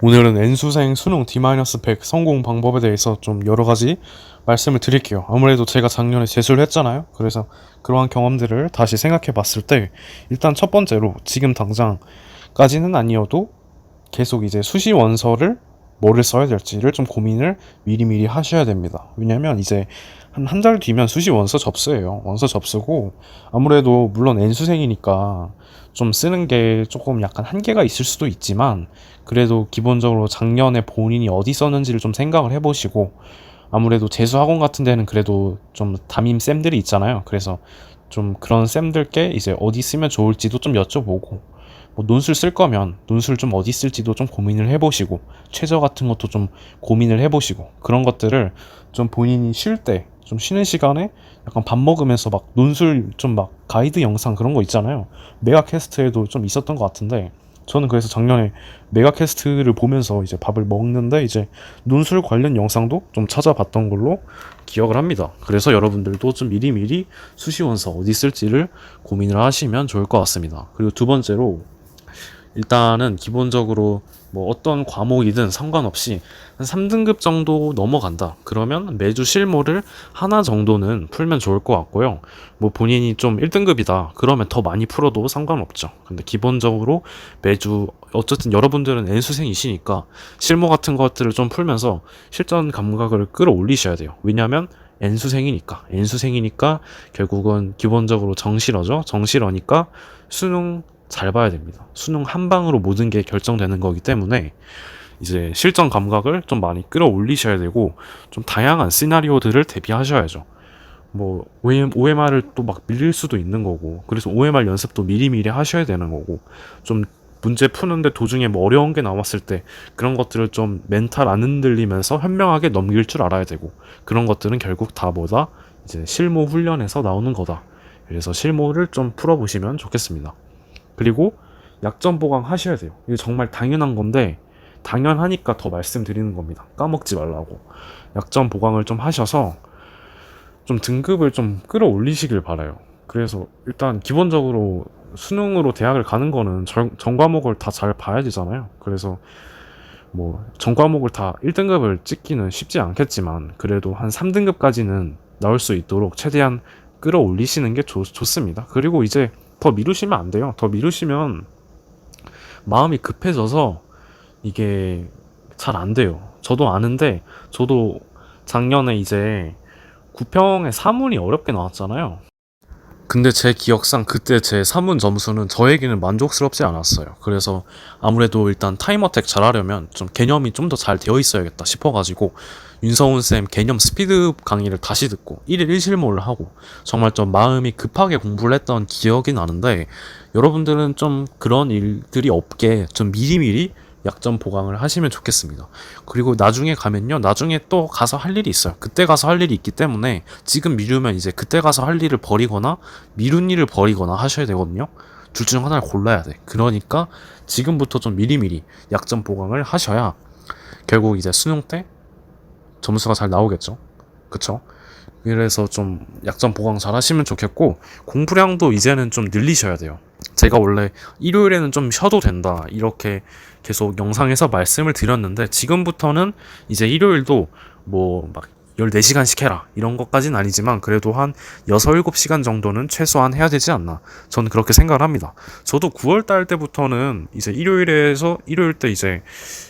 오늘은 N수생 수능 D-100 성공 방법에 대해서 좀 여러 가지 말씀을 드릴게요. 아무래도 제가 작년에 재수를 했잖아요. 그래서 그러한 경험들을 다시 생각해 봤을 때 일단 첫 번째로 지금 당장까지는 아니어도 계속 이제 수시 원서를 뭐를 써야 될지를 좀 고민을 미리미리 하셔야 됩니다. 왜냐면 이제 한 달 뒤면 수시 원서 접수예요. 원서 접수고 아무래도 물론 N수생이니까 좀 쓰는 게 조금 약간 한계가 있을 수도 있지만 그래도 기본적으로 작년에 본인이 어디 썼는지를 좀 생각을 해보시고 아무래도 재수학원 같은 데는 그래도 좀 담임 쌤들이 있잖아요. 그래서 좀 그런 쌤들께 이제 어디 쓰면 좋을지도 좀 여쭤보고 뭐 논술 쓸 거면 논술 좀 어디 쓸지도 좀 고민을 해보시고 최저 같은 것도 좀 고민을 해보시고 그런 것들을 좀 본인이 쉴 때 좀 쉬는 시간에 약간 밥 먹으면서 막 논술 좀 막 가이드 영상 그런 거 있잖아요. 메가캐스트에도 좀 있었던 것 같은데 저는 그래서 작년에 메가캐스트를 보면서 이제 밥을 먹는데 이제 논술 관련 영상도 좀 찾아봤던 걸로 기억을 합니다. 그래서 여러분들도 좀 미리미리 수시원서 어디 쓸지를 고민을 하시면 좋을 것 같습니다. 그리고 두 번째로 일단은 기본적으로 뭐 어떤 과목이든 상관없이 한 3등급 정도 넘어간다. 그러면 매주 실무를 하나 정도는 풀면 좋을 것 같고요. 뭐 본인이 좀 1등급이다. 그러면 더 많이 풀어도 상관없죠. 근데 기본적으로 매주 어쨌든 여러분들은 N수생이시니까 실무 같은 것들을 좀 풀면서 실전 감각을 끌어올리셔야 돼요. 왜냐면 N수생이니까 결국은 기본적으로 정실어죠. 정실어니까 수능 잘 봐야 됩니다. 수능 한 방으로 모든 게 결정되는 거기 때문에 이제 실전 감각을 좀 많이 끌어올리셔야 되고 좀 다양한 시나리오들을 대비하셔야죠. 뭐 OMR을 또 막 밀릴 수도 있는 거고 그래서 OMR 연습도 미리미리 하셔야 되는 거고 좀 문제 푸는데 도중에 뭐 어려운 게 나왔을 때 그런 것들을 좀 멘탈 안 흔들리면서 현명하게 넘길 줄 알아야 되고 그런 것들은 결국 다 뭐다 이제 실무 훈련에서 나오는 거다. 그래서 실무를 좀 풀어보시면 좋겠습니다. 그리고 약점 보강 하셔야 돼요. 이게 정말 당연한 건데 당연하니까 더 말씀드리는 겁니다. 까먹지 말라고. 약점 보강을 좀 하셔서 좀 등급을 좀 끌어올리시길 바라요. 그래서 일단 기본적으로 수능으로 대학을 가는 거는 전 과목을 다 잘 봐야 되잖아요. 그래서 뭐 전 과목을 다 1등급을 찍기는 쉽지 않겠지만 그래도 한 3등급까지는 나올 수 있도록 최대한 끌어올리시는 게 좋습니다. 그리고 이제 더 미루시면 안 돼요. 더 미루시면 마음이 급해져서 이게 잘 안 돼요. 저도 아는데 저도 작년에 이제 구평에 사문이 어렵게 나왔잖아요. 근데 제 기억상 그때 제 사문 점수는 저에게는 만족스럽지 않았어요. 그래서 아무래도 일단 타임어택 잘하려면 좀 개념이 좀 더 잘 되어 있어야겠다 싶어가지고 윤성훈 쌤 개념 스피드 강의를 다시 듣고 1일 1실무를 하고 정말 좀 마음이 급하게 공부를 했던 기억이 나는데 여러분들은 좀 그런 일들이 없게 좀 미리미리 약점 보강을 하시면 좋겠습니다. 그리고 나중에 가면요. 나중에 또 가서 할 일이 있어요. 그때 가서 할 일이 있기 때문에 지금 미루면 이제 그때 가서 할 일을 버리거나 미룬 일을 버리거나 하셔야 되거든요. 둘 중 하나를 골라야 돼. 그러니까 지금부터 좀 미리미리 약점 보강을 하셔야 결국 이제 수능 때 점수가 잘 나오겠죠. 그쵸? 그래서 좀 약점 보강 잘 하시면 좋겠고 공부량도 이제는 좀 늘리셔야 돼요. 제가 원래 일요일에는 좀 쉬어도 된다 이렇게 계속 영상에서 말씀을 드렸는데 지금부터는 이제 일요일도 뭐 막 14시간씩 해라 이런 것까지는 아니지만 그래도 한 6, 7시간 정도는 최소한 해야 되지 않나 저는 그렇게 생각을 합니다. 저도 9월달 때부터는 이제 일요일 때 이제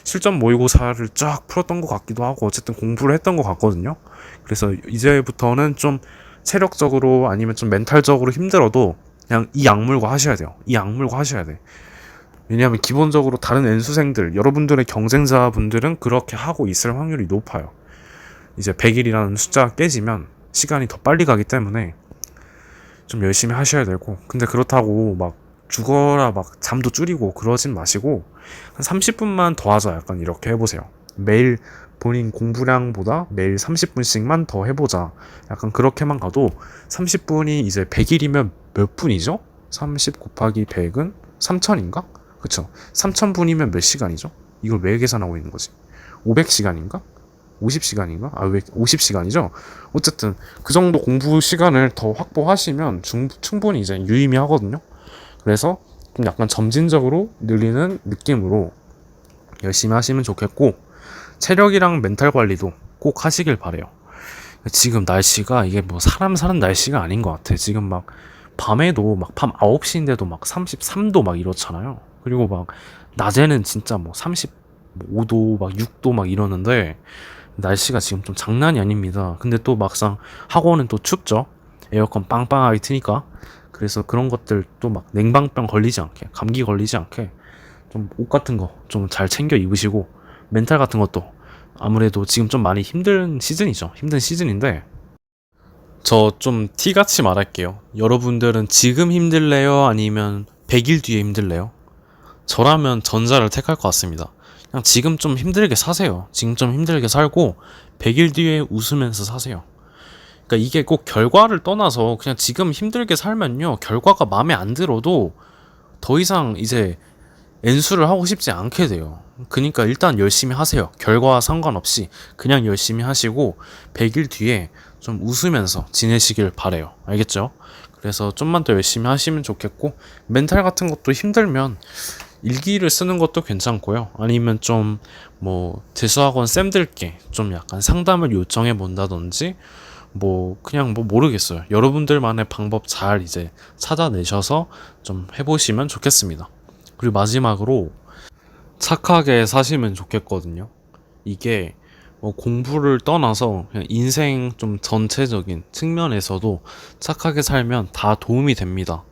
실전 모의고사를 쫙 풀었던 것 같기도 하고 어쨌든 공부를 했던 것 같거든요. 그래서 이제부터는 좀 체력적으로 아니면 좀 멘탈적으로 힘들어도 그냥 이 악물고 하셔야 돼요. 이 악물고 하셔야 돼. 왜냐하면 기본적으로 다른 N수생들, 여러분들의 경쟁자분들은 그렇게 하고 있을 확률이 높아요. 이제 100일이라는 숫자가 깨지면 시간이 더 빨리 가기 때문에 좀 열심히 하셔야 되고 근데 그렇다고 막 죽어라 막 잠도 줄이고 그러진 마시고 한 30분만 더 하자 약간 이렇게 해보세요. 매일 본인 공부량보다 매일 30분씩만 더 해보자 약간 그렇게만 가도 30분이 이제 100일이면 몇 분이죠? 30 곱하기 100은 3000인가? 그쵸? 3000분이면 몇 시간이죠? 이걸 왜 계산하고 있는 거지? 500시간인가? 50시간인가? 왜 50시간이죠? 어쨌든 그 정도 공부 시간을 더 확보하시면 충분히 이제 유의미하거든요. 그래서 좀 약간 점진적으로 늘리는 느낌으로 열심히 하시면 좋겠고, 체력이랑 멘탈 관리도 꼭 하시길 바래요. 지금 날씨가 이게 뭐 사람 사는 날씨가 아닌 것 같아. 지금 막 밤에도 막 밤 9시인데도 막 33도 막 이렇잖아요. 그리고 막 낮에는 진짜 뭐 35도 막 6도 막 이러는데 날씨가 지금 좀 장난이 아닙니다. 근데 또 막상 학원은 또 춥죠. 에어컨 빵빵하게 트니까. 그래서 그런 것들 또 막 냉방병 걸리지 않게, 감기 걸리지 않게 좀 옷 같은 거 좀 잘 챙겨 입으시고, 멘탈 같은 것도 아무래도 지금 좀 많이 힘든 시즌이죠. 힘든 시즌인데, 저 좀 티같이 말할게요. 여러분들은 지금 힘들래요? 아니면 100일 뒤에 힘들래요? 저라면 전자를 택할 것 같습니다. 그냥 지금 좀 힘들게 사세요. 지금 좀 힘들게 살고 100일 뒤에 웃으면서 사세요. 그러니까 이게 꼭 결과를 떠나서 그냥 지금 힘들게 살면요, 결과가 마음에 안 들어도 더 이상 이제 엔수를 하고 싶지 않게 돼요. 그러니까 일단 열심히 하세요. 결과와 상관없이 그냥 열심히 하시고 100일 뒤에 좀 웃으면서 지내시길 바래요. 알겠죠? 그래서 좀만 더 열심히 하시면 좋겠고, 멘탈 같은 것도 힘들면 일기를 쓰는 것도 괜찮고요. 아니면 좀 뭐 재수학원 쌤들께 좀 약간 상담을 요청해 본다든지, 뭐 그냥 뭐 모르겠어요. 여러분들만의 방법 잘 이제 찾아내셔서 좀 해보시면 좋겠습니다. 그리고 마지막으로 착하게 사시면 좋겠거든요. 이게 뭐 공부를 떠나서 그냥 인생 좀 전체적인 측면에서도 착하게 살면 다 도움이 됩니다.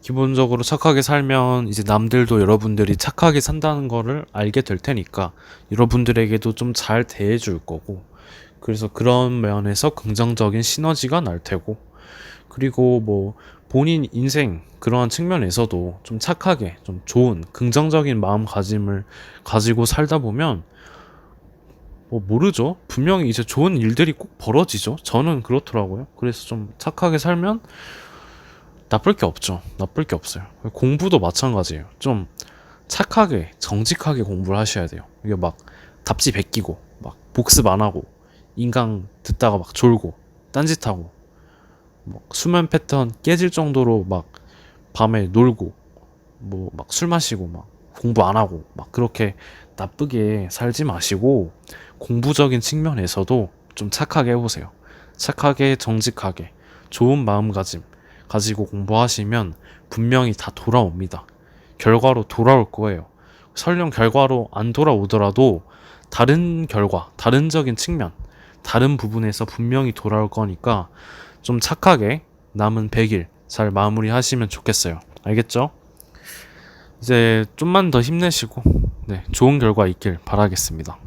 기본적으로 착하게 살면 이제 남들도 여러분들이 착하게 산다는 거를 알게 될 테니까 여러분들에게도 좀 잘 대해줄 거고, 그래서 그런 면에서 긍정적인 시너지가 날 테고, 그리고 뭐 본인 인생 그러한 측면에서도 좀 착하게 좀 좋은 긍정적인 마음가짐을 가지고 살다 보면 뭐 모르죠. 분명히 이제 좋은 일들이 꼭 벌어지죠. 저는 그렇더라고요. 그래서 좀 착하게 살면 나쁠 게 없죠. 나쁠 게 없어요. 공부도 마찬가지예요. 좀 착하게 정직하게 공부를 하셔야 돼요. 이게 막 답지 베끼고 막 복습 안 하고 인강 듣다가 막 졸고 딴짓하고 뭐 수면 패턴 깨질 정도로 막 밤에 놀고 뭐 막 술 마시고 막 공부 안 하고 막 그렇게 나쁘게 살지 마시고, 공부적인 측면에서도 좀 착하게 해보세요. 착하게 정직하게 좋은 마음가짐 가지고 공부하시면 분명히 다 돌아옵니다. 결과로 돌아올 거예요. 설령 결과로 안 돌아오더라도 다른 결과, 다른적인 측면, 다른 부분에서 분명히 돌아올 거니까 좀 착하게 남은 100일 잘 마무리하시면 좋겠어요. 알겠죠? 이제 좀만 더 힘내시고, 네, 좋은 결과 있길 바라겠습니다.